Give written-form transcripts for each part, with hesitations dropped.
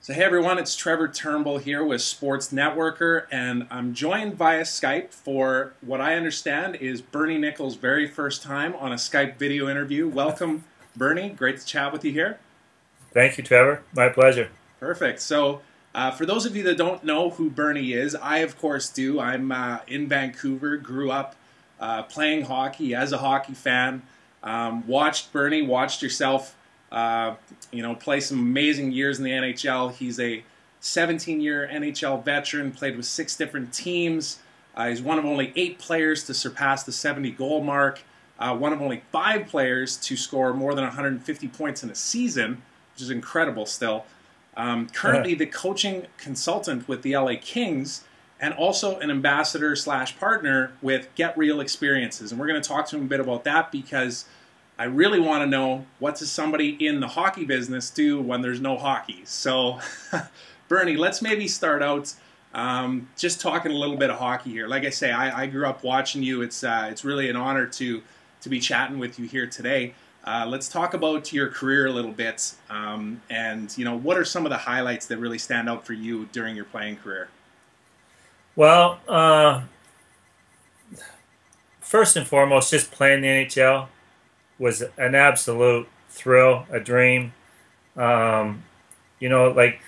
So hey everyone, it's Trevor Turnbull here with Sports Networker, and I'm joined via Skype for what I understand is Bernie Nichols' very first time on a Skype video interview. Welcome, Bernie. Great to chat with you here. Thank you, Trevor. My pleasure. Perfect. So for those of you that don't know who Bernie is, I of course do. I'm in Vancouver, grew up playing hockey as a hockey fan. Watched Bernie, watched yourself play some amazing years in the NHL. He's a 17-year NHL veteran, played with 6 different teams. He's one of only 8 players to surpass the 70-goal mark, one of only 5 players to score more than 150 points in a season, which is incredible still. Currently the coaching consultant with the LA Kings and also an ambassador / partner with Get Real Experiences. And we're going to talk to him a bit about that because I really want to know, what does somebody in the hockey business do when there's no hockey? So, Bernie, let's maybe start out just talking a little bit of hockey here. Like I say, I grew up watching you. It's really an honor to be chatting with you here today. Let's talk about your career a little bit, and what are some of the highlights that really stand out for you during your playing career? Well, first and foremost, just playing the NHL was an absolute thrill, a dream. Like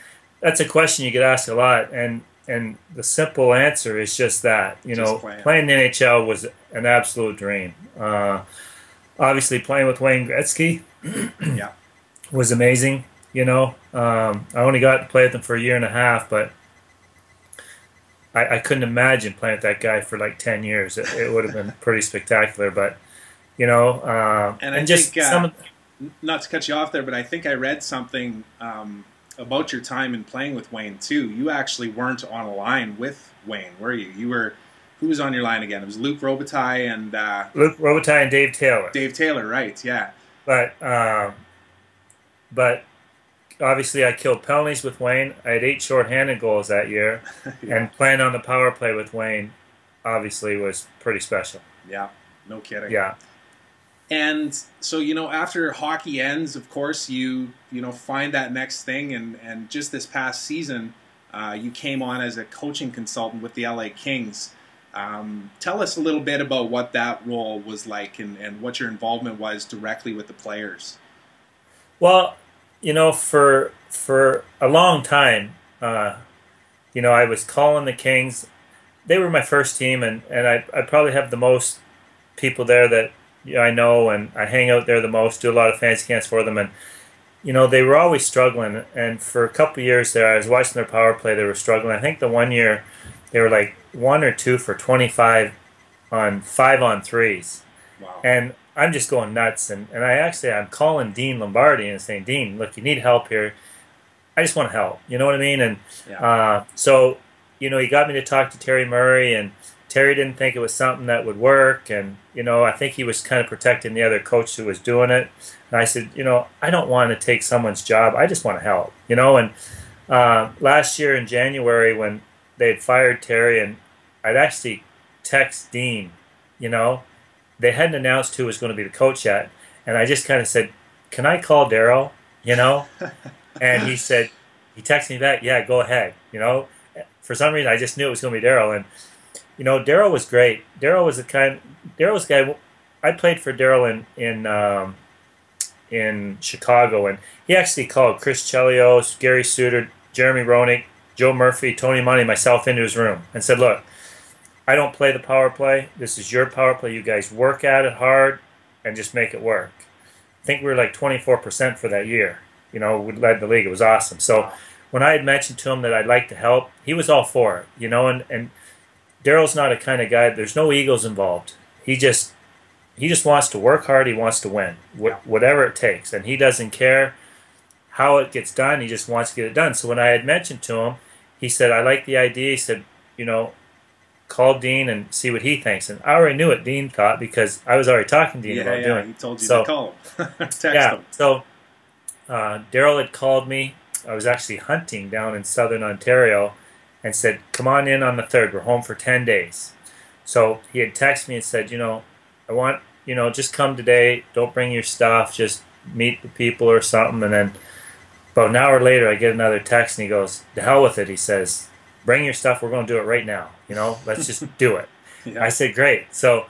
that's a question you get asked a lot, and the simple answer is just that. Playing the NHL was an absolute dream. Obviously, playing with Wayne Gretzky, yeah, was amazing. I only got to play with him for a year and a half, but I couldn't imagine playing with that guy for like 10 years. It would have been pretty spectacular, but. And I think, not to cut you off there, but I think I read something about your time in playing with Wayne too. You actually weren't on a line with Wayne, were you? Who was on your line again? It was Luc Robitaille and Dave Taylor. Dave Taylor, right? Yeah. But obviously I killed penalties with Wayne. I had 8 shorthanded goals that year, yeah. And playing on the power play with Wayne, obviously was pretty special. Yeah, no kidding. Yeah. And so, after hockey ends, of course, you find that next thing. And just this past season, you came on as a coaching consultant with the LA Kings. Tell us a little bit about what that role was like and what your involvement was directly with the players. Well, for a long time, I was calling the Kings. They were my first team, and I probably have the most people there that I know, and I hang out there the most, do a lot of fancy cans for them, and they were always struggling. And for a couple of years there, I was watching their power play. They were struggling. I think the one year they were like 1 or 2 for 25 on 5-on-3s. Wow. And I'm just going nuts. And I'm calling Dean Lombardi and saying, Dean, look, you need help here. I just want to help. You know what I mean? And yeah. So he got me to talk to Terry Murray, and Terry didn't think it was something that would work, and I think he was kind of protecting the other coach who was doing it. And I said, I don't want to take someone's job. I just want to help. And last year in January when they had fired Terry, and I'd actually text Dean, they hadn't announced who was going to be the coach yet, and I just kind of said, "Can I call Daryl?" And he said, he texted me back, "Yeah, go ahead." For some reason I just knew it was going to be Daryl, and. Daryl was great. Daryl was the guy. I played for Daryl in Chicago, and he actually called Chris Chelios, Gary Suter, Jeremy Roenick, Joe Murphy, Tony Money, myself into his room and said, "Look, I don't play the power play. This is your power play. You guys work at it hard and just make it work." I think we were like 24% for that year. We led the league. It was awesome. So when I had mentioned to him that I'd like to help, he was all for it. And Daryl's not a kind of guy. There's no egos involved. He just wants to work hard. He wants to win, whatever it takes, and he doesn't care how it gets done. He just wants to get it done. So when I had mentioned to him, he said, "I like the idea." He said, "Call Dean and see what he thinks." And I already knew what Dean thought because I was already talking to Dean about doing it. He told you to call him. Text him. So Daryl had called me. I was actually hunting down in southern Ontario, and said, "Come on in on the 3rd. We're home for 10 days. So he had texted me and said, "I want, just come today. Don't bring your stuff. Just meet the people or something." And then About an hour later, I get another text, and he goes, "The hell with it." He says, "Bring your stuff. We're going to do it right now. Let's just do it." Yeah. I said, "Great." So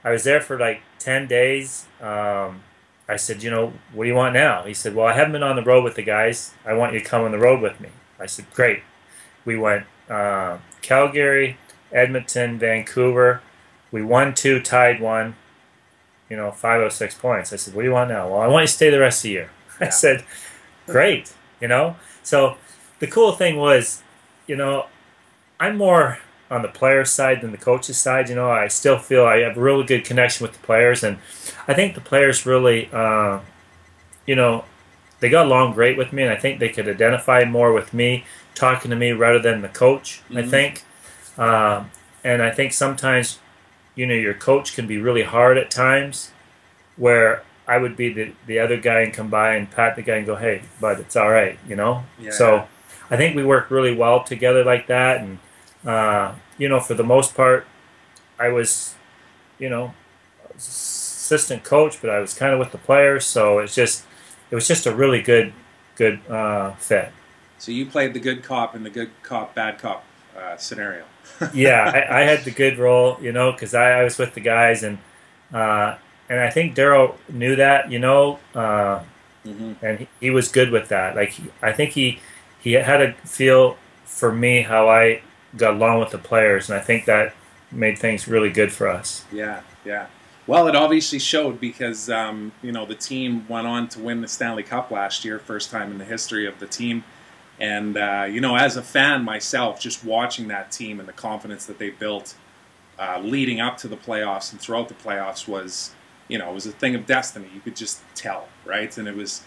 I was there for like 10 days. I said, "What do you want now?" He said, "Well, I haven't been on the road with the guys. I want you to come on the road with me." I said, "Great." We went Calgary, Edmonton, Vancouver. We won 2, tied 1, 506 points. I said, "What do you want now?" "Well, I want you to stay the rest of the year." Yeah. I said, "Great." So the cool thing was, I'm more on the player's side than the coach's side. I still feel I have a really good connection with the players, and I think the players really, they got along great with me, and I think they could identify more with me talking to me rather than the coach. I think, and I think sometimes, your coach can be really hard at times, where I would be the other guy and come by and pat the guy and go, "Hey, bud, it's all right," Yeah. So I think we work really well together like that, and for the most part, I was, assistant coach, but I was kind of with the players, so it was just a really good fit. So you played the good cop in the good cop, bad cop scenario. Yeah, I had the good role, because I was with the guys, and I think Daryl knew that, and he was good with that. Like I think he had a feel for me how I got along with the players, and I think that made things really good for us. Yeah, yeah. Well, it obviously showed because the team went on to win the Stanley Cup last year, first time in the history of the team. And as a fan myself, just watching that team and the confidence that they built leading up to the playoffs and throughout the playoffs was, it was a thing of destiny. You could just tell, right? And it was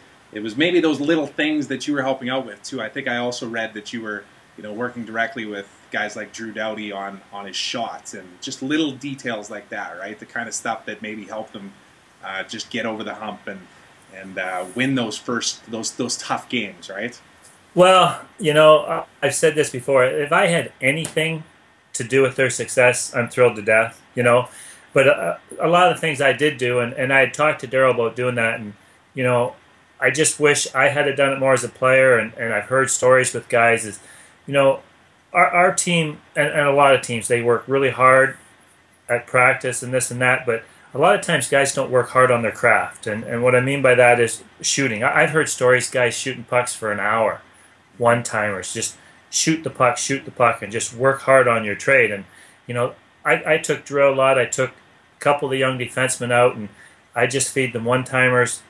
maybe those little things that you were helping out with too. I think I also read that you were, working directly with guys like Drew Doughty on his shots and just little details like that, right? The kind of stuff that maybe helped them just get over the hump and win those tough games, right? Well, I've said this before. If I had anything to do with their success, I'm thrilled to death, But a lot of the things I did do, and I had talked to Daryl about doing that, and, I just wish I had done it more as a player, and I've heard stories with guys is, our team, and a lot of teams, they work really hard at practice and this and that, but a lot of times guys don't work hard on their craft. And what I mean by that is shooting. I've heard stories, guys shooting pucks for an hour, one-timers, just shoot the puck, and just work hard on your trade. And, I took Drew a lot. I took a couple of the young defensemen out, and I just feed them one-timers,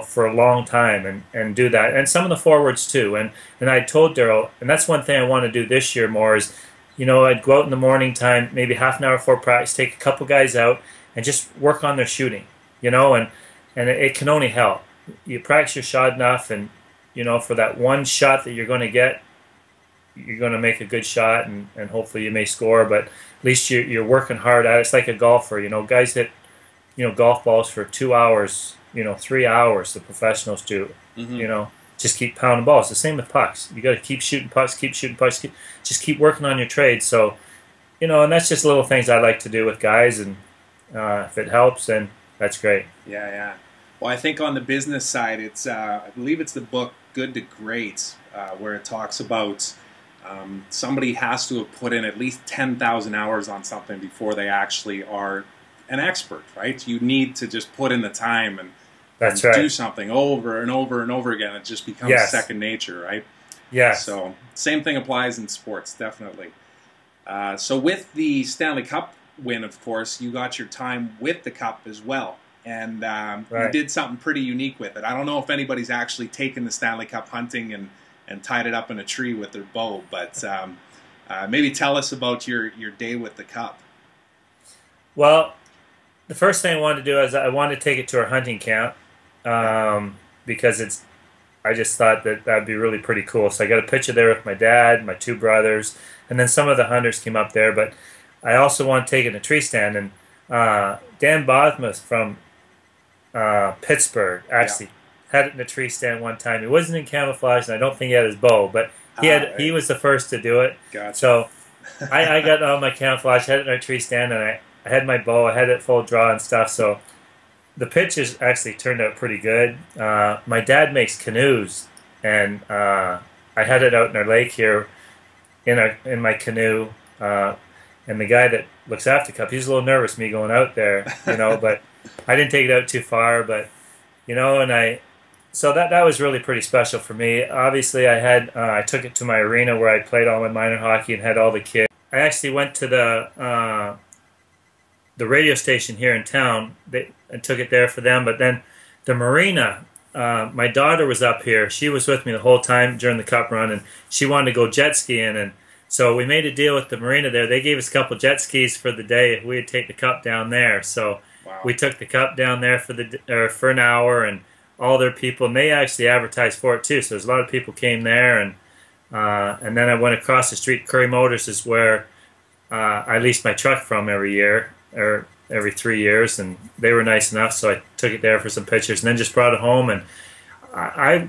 for a long time and do that. And some of the forwards too. And I told Daryl, and that's one thing I want to do this year more is, I'd go out in the morning time, maybe half an hour before practice, take a couple guys out and just work on their shooting, and it can only help. You practice your shot enough, and, for that one shot that you're going to get, you're going to make a good shot, and hopefully you may score, but at least you're working hard at it. It's like a golfer, guys hit, golf balls for 2 hours, 3 hours, the professionals do, just keep pounding balls. The same with pucks. You got to keep shooting pucks, just keep working on your trade. So, and that's just little things I like to do with guys, and if it helps, then that's great. Yeah, yeah. Well, I think on the business side, it's I believe it's the book Good to Great, where it talks about somebody has to have put in at least 10,000 hours on something before they actually are an expert, right? You need to just put in the time and do something over and over and over again. It just becomes second nature, right? Yes. So same thing applies in sports, definitely. So with the Stanley Cup win, of course, you got your time with the Cup as well. And you did something pretty unique with it. I don't know if anybody's actually taken the Stanley Cup hunting and tied it up in a tree with their bow, but maybe tell us about your day with the Cup. Well, the first thing I wanted to do is I wanted to take it to our hunting camp because I just thought that would be really pretty cool. So I got a picture there with my dad, my 2 brothers, and then some of the hunters came up there. But I also want to take it in a tree stand. And Dan Bothmas from Pittsburgh actually had it in a tree stand one time. He wasn't in camouflage, and I don't think he had his bow, but he was the first to do it. Gotcha. So I got all my camouflage, had it in a tree stand, and I had my bow, I had it full draw and stuff, so the pictures actually turned out pretty good. My dad makes canoes, and I had it out in our lake here in my canoe. And the guy that looks after the cup, he's a little nervous me going out there, but I didn't take it out too far. But so that was really pretty special for me. Obviously, I took it to my arena where I played all my minor hockey and had all the kids. I actually went to the radio station here in town and took it there for them. But then the marina, my daughter was up here. She was with me the whole time during the cup run, and she wanted to go jet skiing. And so we made a deal with the marina there. They gave us a couple jet skis for the day if we would take the cup down there. So wow. We took the cup down there for an hour, and all their people, and they actually advertised for it too. So there's a lot of people came there, and then I went across the street. Curry Motors is where I leased my truck from every year or every 3 years, and they were nice enough, so I took it there for some pictures, and then just brought it home. And I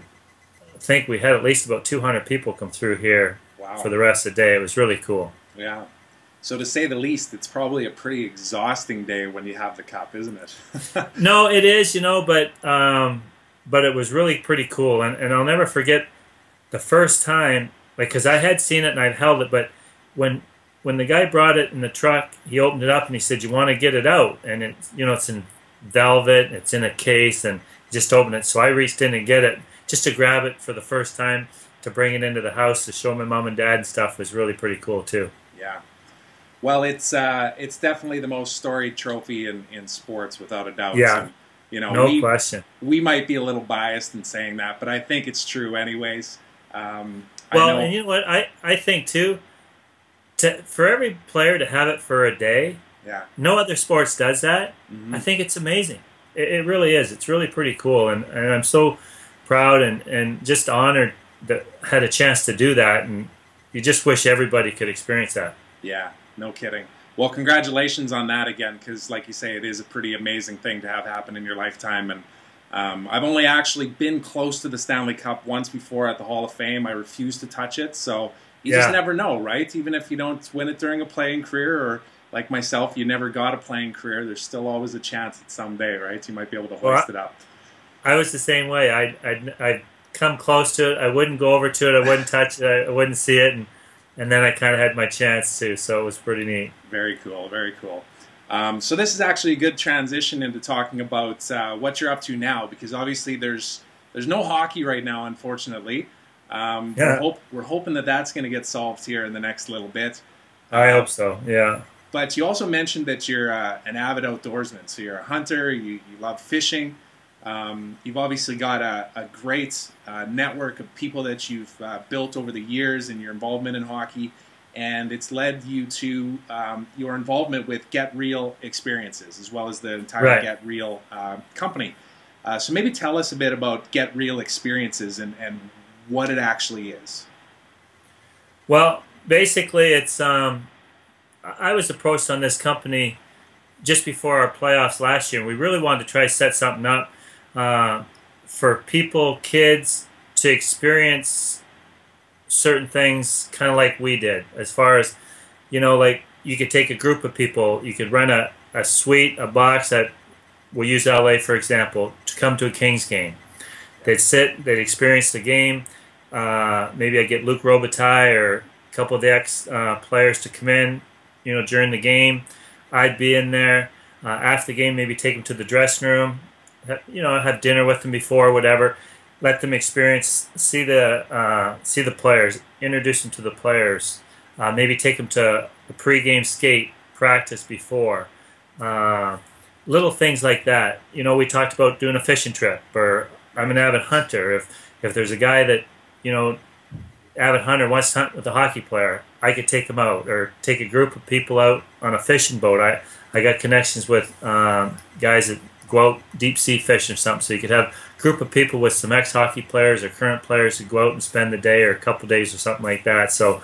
think we had at least about 200 people come through here. Wow. For the rest of the day. It was really cool. Yeah. So to say the least, it's probably a pretty exhausting day when you have the cup, isn't it? No, it is, but it was really pretty cool. And I'll never forget the first time, because I had seen it and I'd held it, but when the guy brought it in the truck, he opened it up and he said, "You want to get it out?" And it's in velvet, it's in a case, and just open it. So I reached in and get it just to grab it for the first time. To bring it into the house to show my mom and dad and stuff was really pretty cool too. Yeah. Well, it's definitely the most storied trophy in sports, without a doubt. Yeah. And, no question. We might be a little biased in saying that, but I think it's true anyways. And you know what? I think too, for every player to have it for a day, yeah. No other sports does that. Mm-hmm. I think it's amazing. It really is. It's really pretty cool. And I'm so proud and just honored that had a chance to do that, and you just wish everybody could experience that. Yeah, no kidding. Well, congratulations on that again, because like you say, it is a pretty amazing thing to have happen in your lifetime. And I've only actually been close to the Stanley Cup once before at the Hall of Fame. I refused to touch it, so you just never know, right? Even if you don't win it during a playing career, or like myself, you never got a playing career, there's still always a chance that someday, right, you might be able to hoist it up. I was the same way. I'd come close to it. I wouldn't go over to it. I wouldn't touch it. I wouldn't see it, and then I kind of had my chance too. So it was pretty neat. Very cool. Very cool. So this is actually a good transition into talking about what you're up to now, because obviously there's no hockey right now, unfortunately. We're hoping that that's going to get solved here in the next little bit. I hope so. Yeah. But you also mentioned that you're an avid outdoorsman. So you're a hunter. You love fishing. You've obviously got a great network of people that you've built over the years in your involvement in hockey, and it's led you to your involvement with Get Real Experiences, as well as the entire Get Real company. So maybe tell us a bit about Get Real Experiences and what it actually is. Well, basically it's I was approached on this company just before our playoffs last year, and we really wanted to try to set something up for people, kids, to experience certain things kind of like we did. As far as, like you could take a group of people, you could rent a suite, a box that, we'll use LA for example, to come to a Kings game. They'd sit, they'd experience the game. Maybe I'd get Luc Robitaille or a couple of the ex-players to come in, during the game. I'd be in there. After the game, maybe take them to the dressing room. Have dinner with them before, whatever. Let them experience, see the players, introduce them to the players. Maybe take them to a pregame skate practice before. Little things like that. We talked about doing a fishing trip, or I'm an avid hunter. If there's a guy that, avid hunter wants to hunt with a hockey player, I could take them out, or take a group of people out on a fishing boat. I got connections with guys that go out deep sea fishing or something, so you could have a group of people with some ex-hockey players or current players who go out and spend the day or a couple days or something like that. So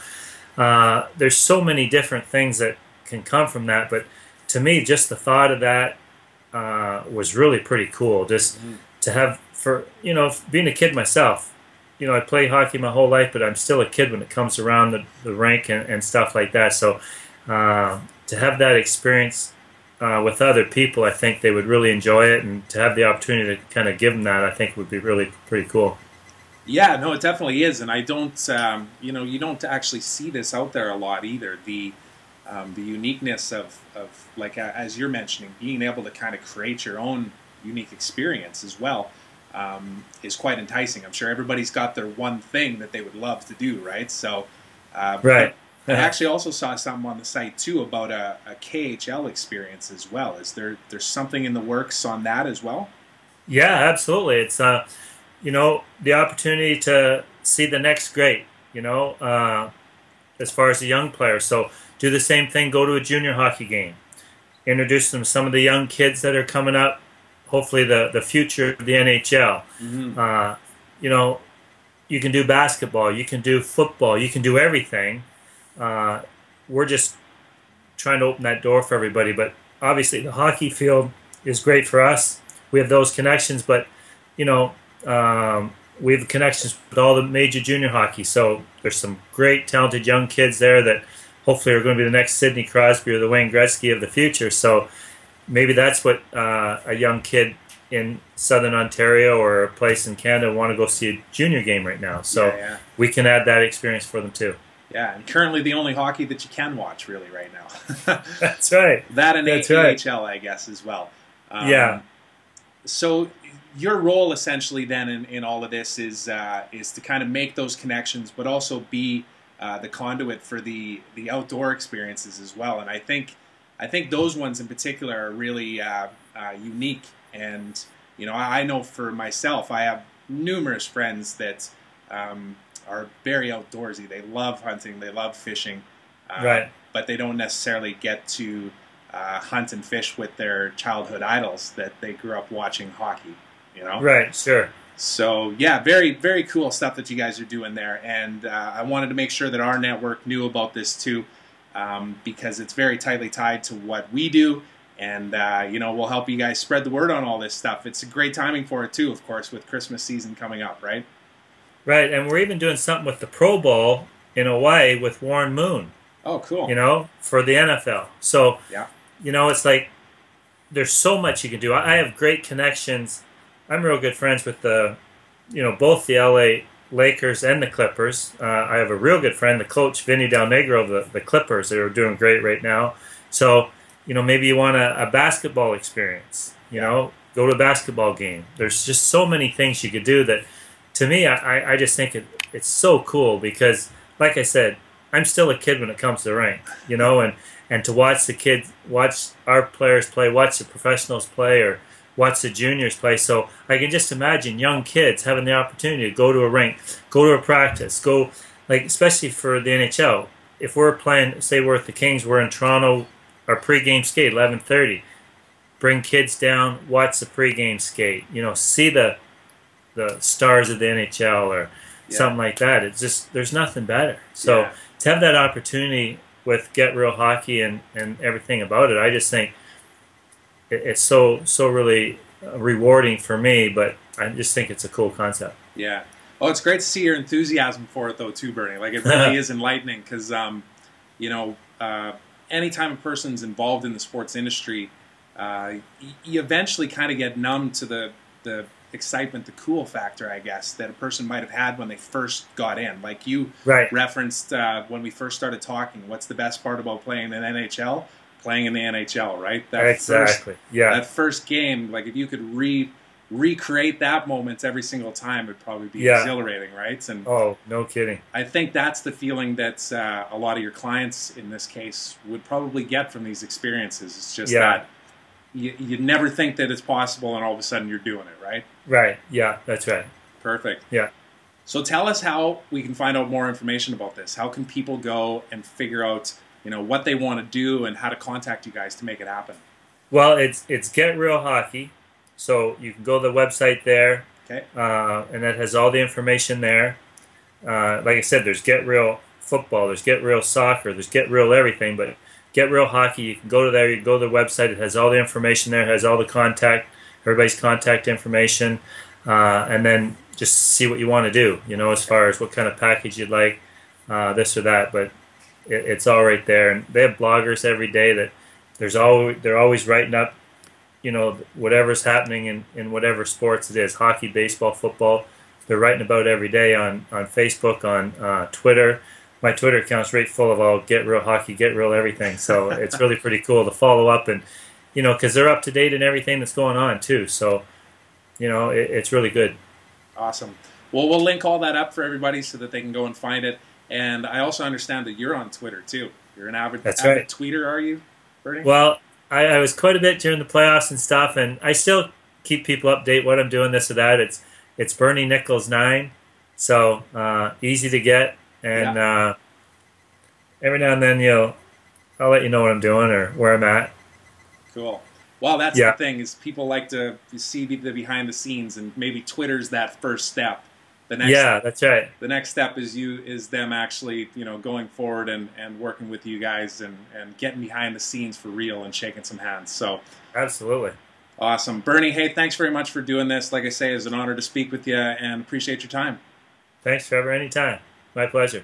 there's so many different things that can come from that, but to me, just the thought of that was really pretty cool. Just to have, for being a kid myself, I play hockey my whole life, but I'm still a kid when it comes around the rink and stuff like that. So to have that experience with other people, I think they would really enjoy it, and to have the opportunity to kind of give them that, I think would be really pretty cool. Yeah, no, it definitely is, and I don't, you don't actually see this out there a lot either. The uniqueness of like as you're mentioning, being able to kind of create your own unique experience as well is quite enticing. I'm sure everybody's got their one thing that they would love to do, right? So, Right. I actually also saw something on the site too about a KHL experience as well. There's something in the works on that as well? Yeah, absolutely. It's the opportunity to see the next great, as far as the young players. So do the same thing, go to a junior hockey game, introduce them to some of the young kids that are coming up, hopefully the future of the NHL. Mm-hmm. You know, you can do basketball, you can do football, you can do everything. We're just trying to open that door for everybody. But obviously, the hockey field is great for us. We have those connections, but we have connections with all the major junior hockey. So there's some great, talented young kids there that hopefully are going to be the next Sidney Crosby or the Wayne Gretzky of the future. So maybe that's what a young kid in Southern Ontario or a place in Canada want to go see a junior game right now. So we can add that experience for them too. Yeah, and currently the only hockey that you can watch really right now. That's right. That and That's AHL, I guess, as well. Yeah. So your role essentially then in all of this is to kind of make those connections, but also be the conduit for the outdoor experiences as well. And I think those ones in particular are really unique. And I know for myself, I have numerous friends that are very outdoorsy. They love hunting, they love fishing, Right. but they don't necessarily get to hunt and fish with their childhood idols that they grew up watching hockey. Right. Sure. So yeah, very, very cool stuff that you guys are doing there, and I wanted to make sure that our network knew about this too, because it's very tightly tied to what we do, and we'll help you guys spread the word on all this stuff. It's a great timing for it too, of course, with Christmas season coming up, right? Right, and we're even doing something with the Pro Bowl in Hawaii with Warren Moon. Oh, cool. For the NFL. So, yeah. It's like there's so much you can do. I have great connections. I'm real good friends with both the LA Lakers and the Clippers. I have a real good friend, the coach, Vinny Del Negro of the Clippers. They're doing great right now. So, maybe you want a basketball experience. Go to a basketball game. There's just so many things you could do that, to me, I just think it's so cool because, like I said, I'm still a kid when it comes to the rink, and to watch the kids, watch our players play, watch the professionals play, or watch the juniors play. So I can just imagine young kids having the opportunity to go to a rink, go to a practice, especially for the NHL. If we're playing, say we're at the Kings, we're in Toronto, our pregame skate, 11:30. Bring kids down, watch the pregame skate, see the stars of the NHL or something like that. It's just, there's nothing better. So to have that opportunity with Get Real Hockey and everything about it, I just think it's so really rewarding for me, but I just think it's a cool concept. Yeah. Oh, it's great to see your enthusiasm for it though too, Bernie. Like, it really is enlightening because, anytime a person's involved in the sports industry, you eventually kind of get numb to the excitement, the cool factor, I guess, that a person might have had when they first got in. Like you referenced when we first started talking, what's the best part about playing in NHL? Playing in the NHL, right? That first game, like if you could recreate that moment every single time, it'd probably be exhilarating, right? And oh, no kidding. I think that's the feeling that a lot of your clients in this case would probably get from these experiences. It's just that you never think that it's possible, and all of a sudden you're doing it, right? Right. Yeah, that's right. Perfect. Yeah. So tell us how we can find out more information about this. How can people go and figure out, what they want to do and how to contact you guys to make it happen? Well, it's Get Real Hockey. So you can go to the website there. Okay. And that has all the information there. Like I said, there's Get Real Football, there's Get Real Soccer, there's Get Real everything, but Get Real Hockey, you can go to there, you can go to the website, it has all the information there, it has all the everybody's contact information, and then just see what you want to do, as far as what kind of package you'd like, this or that, but it's all right there. And they have bloggers every day that they're always writing up, whatever's happening in whatever sports it is, hockey, baseball, football. they're writing about every day on Facebook, on Twitter. My Twitter account's right full of all Get Real Hockey, Get Real everything. So it's really pretty cool to follow up and, because they're up to date in everything that's going on too. So, it's really good. Awesome. Well, we'll link all that up for everybody so that they can go and find it. And I also understand that you're on Twitter too. You're an avid tweeter, are you, Bernie? Well, I was quite a bit during the playoffs and stuff, and I still keep people update what I'm doing, this or that. It's Bernie Nichols 9, so easy to get. And every now and then I'll let you know what I'm doing or where I'm at. Cool. Well, that's the thing, is people like to see the behind the scenes, and maybe Twitter's that first step. That's right. The next step is them actually going forward and working with you guys and getting behind the scenes for real and shaking some hands. So absolutely. Awesome. Bernie, hey, thanks very much for doing this. Like I say, it's an honor to speak with you and appreciate your time. Thanks, Trevor. Anytime. My pleasure.